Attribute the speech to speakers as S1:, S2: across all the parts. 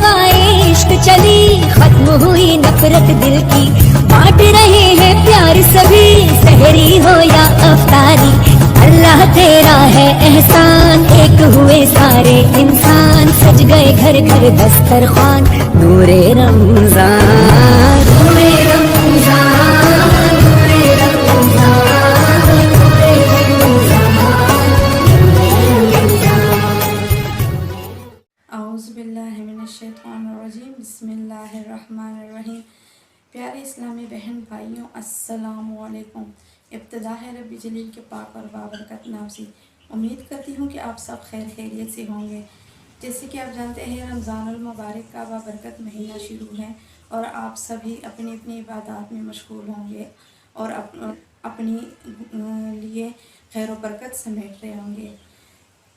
S1: हवाएं इश्क चली, खत्म हुई नफरत दिल की, बांट रहे हैं प्यार सभी, सहरी हो या अफ्तारी, अल्लाह तेरा है एहसान, एक हुए सारे इंसान, सज गए घर घर दस्तरखान, नूरे रमजान, नूरे रमजान, नूरे रमजान, नूरे
S2: औज़ुबिल्लाहिमिनश्शैतानिर्रजीम बिस्मिल्लाहिर्रहमानिर्रहीम। प्यारे इस्लामी बहन भाइयों, अस्सलामु अलैकुम। इब्तिदा है रब्बी जलील के पाक और बाबरकत नाम से उम्मीद करती हूँ कि आप सब खैर खैरियत से होंगे। जैसे कि आप जानते हैं, रमज़ानुल मुबारक का बाबरकत महीना शुरू है और आप सभी अपनी अपनी इबादत में मशगूल होंगे और अपनी लिए खैर व बरकत समेट रहे होंगे।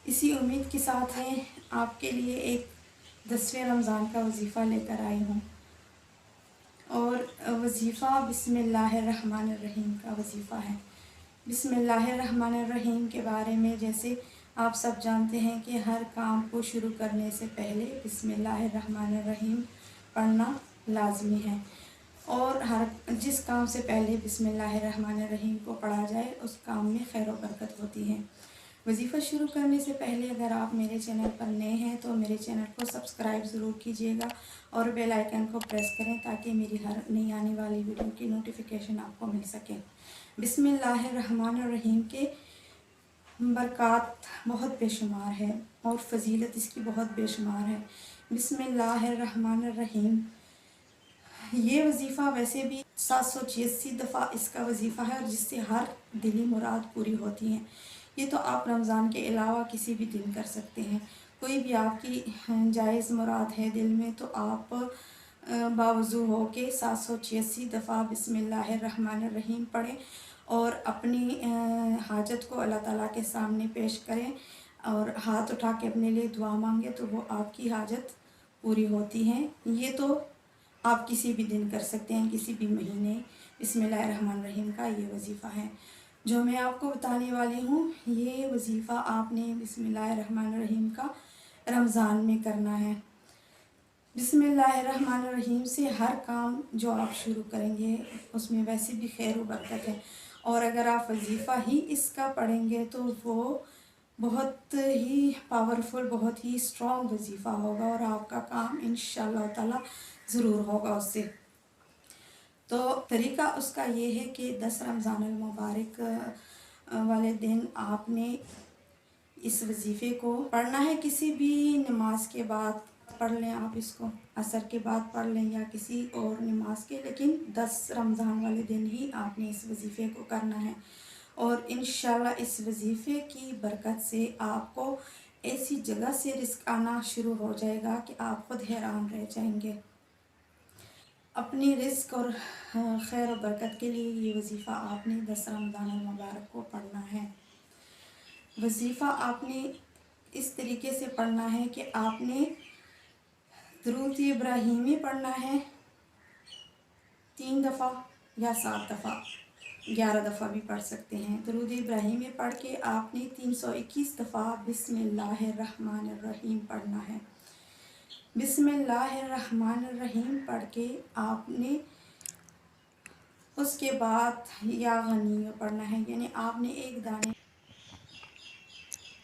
S2: इसी उम्मीद के साथ है आपके लिए एक 10वें रमज़ान का वजीफ़ा लेकर आई हूँ और वजीफ़ा बिस्मिल्लाहिर्रहमानिर्रहीम का वजीफ़ा है। बिस्मिल्लाहिर्रहमानिर्रहीम के बारे में जैसे आप सब जानते हैं कि हर काम को शुरू करने से पहले बिस्मिल्लाहिर्रहमानिर्रहीम पढ़ना लाजमी है और जिस काम से पहले बिस्मिल्लाहिर्रहमानिर्रहीम को पढ़ा जाए उस काम में खैर व बरकत होती है। वजीफ़ा शुरू करने से पहले अगर आप मेरे चैनल पर नए हैं तो मेरे चैनल को सब्सक्राइब ज़रूर कीजिएगा और बेल आइकन को प्रेस करें ताकि मेरी हर नई आने वाली वीडियो की नोटिफिकेशन आपको मिल सके। बिस्मिल्लाहिर्रहमानिर्रहीम के बरक़ात बहुत बेशुमार है और फ़जीलत इसकी बहुत बेशुमार है। बिस्मिल्लाहिर्रहमानिर्रहीम ये वजीफ़ा वैसे भी 786 दफ़ा इसका वजीफ़ा है और जिससे हर दिली मुराद पूरी होती हैं। ये तो आप रमज़ान के अलावा किसी भी दिन कर सकते हैं। कोई भी आपकी जायज़ मुराद है दिल में तो आप बावज़ू हो के 786 दफ़ा बिस्मिल्लाहिर्रहमानिर्रहीम पढ़ें और अपनी हाजत को अल्लाह ताला के सामने पेश करें और हाथ उठा के अपने लिए दुआ मांगे तो वो आपकी हाजत पूरी होती है। ये तो आप किसी भी दिन कर सकते हैं, किसी भी महीने। बिस्मिल्लाहिर्रहमानिर्रहीम का ये वजीफ़ा है जो मैं आपको बताने वाली हूँ। ये वजीफ़ा आपने बिस्मिल्लाहिर्रहमानिर्रहीम का रमज़ान में करना है। बिस्मिल्लाहिर्रहमानिर्रहीम से हर काम जो आप शुरू करेंगे उसमें वैसे भी खैर व बरकत है और अगर आप वजीफ़ा ही इसका पढ़ेंगे तो वो बहुत ही पावरफुल, बहुत ही स्ट्रॉन्ग वजीफ़ा होगा और आपका काम इंशाअल्लाह ताला ज़रूर होगा उससे। तो तरीका उसका ये है कि 10 रमज़ानुल मुबारक वाले दिन आपने इस वजीफ़े को पढ़ना है। किसी भी नमाज के बाद पढ़ लें, आप इसको असर के बाद पढ़ लें या किसी और नमाज के, लेकिन 10 रमज़ान वाले दिन ही आपने इस वजीफ़े को करना है और इंशाअल्लाह इस वजीफ़े की बरकत से आपको ऐसी जगह से रिज़्क़ आना शुरू हो जाएगा कि आप खुद हैरान रह जाएंगे। अपनी रिज़्क़ और खैर व बरकत के लिए ये वजीफ़ा आपने 10 रमज़ानुल मुबारक को पढ़ना है। वजीफ़ा आपने इस तरीके से पढ़ना है कि आपने दुरूद इब्राहीमी पढ़ना है 3 दफ़ा या 7 दफ़ा, 11 दफ़ा भी पढ़ सकते हैं। दुरूद इब्राहीमी पढ़ के आपने 321 दफ़ा बिस्मिल्लाहिर्रहमानिर्रहीम पढ़ना है। बिस्मिल्लाहिर्रहमानिर्रहीम पढ़ के आपने उसके बाद या गनी पढ़ना है, यानी आपने एक दाने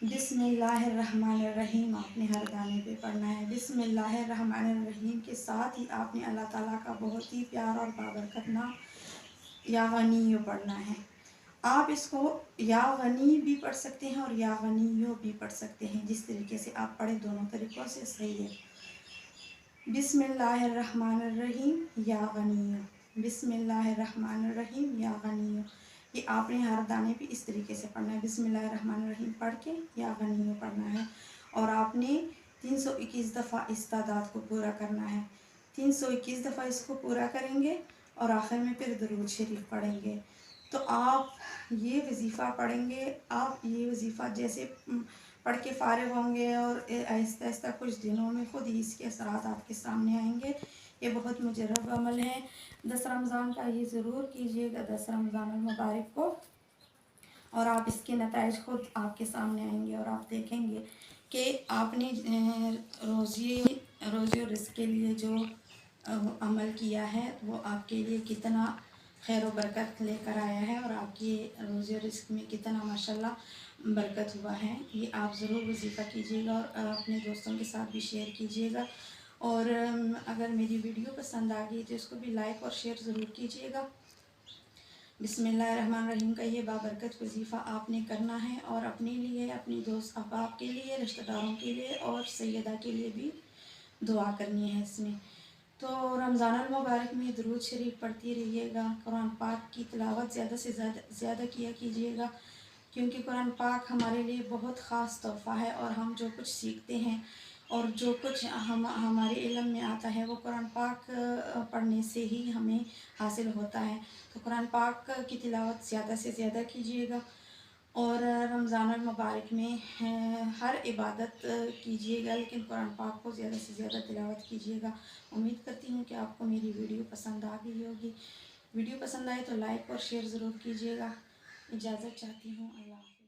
S2: बिस्मिल्लाहिर्रहमानिर्रहीम आपने हर दाने पे पढ़ना है। बिस्मिल्लाहिर्रहमानिर्रहीम के साथ ही आपने अल्लाह ताला का बहुत ही प्यार और बाबरकत नाम या गनी पढ़ना है। आप इसको या गनी भी पढ़ सकते हैं और या गनी भी पढ़ सकते हैं, जिस तरीके से आप पढ़े दोनों तरीक़ों से सही है। बिस्मिल्लाहिर्रहमानिर्रहीम या गनी, बिस्मिल्लाहिर्रहमानिर्रहीम या गनी, ये आपने हर दाने पे इस तरीके से पढ़ना है। बिस्मिल्लाहिर्रहमानिर्रहीम पढ़ के या गनी पढ़ना है और आपने 321 दफ़ा इस तादाद को पूरा करना है। 321 दफ़ा इसको पूरा करेंगे और आखिर में फिर दुरूद शरीफ पढ़ेंगे। तो आप ये वजीफ़ा पढ़ेंगे, आप ये वजीफ़ा जैसे पढ़ के फ़ारिग होंगे और आहिस्ता आहिस्ता कुछ दिनों में ख़ुद ही इसके असरात आपके सामने आएंगे। ये बहुत मुजर्रब अमल है। 10 रमज़ान का ये ज़रूर कीजिएगा, 10 रमज़ानुल मुबारक को, और आप इसके नताइज खुद आपके सामने आएंगे और आप देखेंगे कि आपने रोज़ी और रिज़्क़ अमल किया है वो आपके लिए कितना खैर व बरकत लेकर आया है और आपके रोज़ रिस्क में कितना माशाल्लाह बरकत हुआ है। ये आप ज़रूर वजीफ़ा कीजिएगा और अपने दोस्तों के साथ भी शेयर कीजिएगा। और अगर मेरी वीडियो पसंद आ गई तो इसको भी लाइक और शेयर ज़रूर कीजिएगा। बिस्मिल्लाहिर्रहमानिर्रहीम का ये बाबरकत वजीफ़ा आपने करना है और अपने लिए, अपनी दोस्त अहबाब के लिए, रिश्तेदारों के लिए और सैयदा के लिए भी दुआ करनी है इसमें। तो रमज़ानुल मुबारक में दुरूद शरीफ पढ़ती रहिएगा, कुरान पाक की तिलावत ज़्यादा से ज़्यादा किया कीजिएगा, क्योंकि कुरान पाक हमारे लिए बहुत ख़ास तोहफ़ा है और हम जो कुछ सीखते हैं और जो कुछ हमारे इल्म में आता है वो कुरान पाक पढ़ने से ही हमें हासिल होता है। तो कुरान पाक की तिलावत ज़्यादा से ज़्यादा कीजिएगा और रमज़ानुल मुबारक में हर इबादत कीजिएगा, लेकिन कुरान पाक को ज़्यादा से ज़्यादा तिलावत कीजिएगा। उम्मीद करती हूँ कि आपको मेरी वीडियो पसंद आ गई होगी। वीडियो पसंद आए तो लाइक और शेयर ज़रूर कीजिएगा। इजाज़त चाहती हूँ। अल्लाह।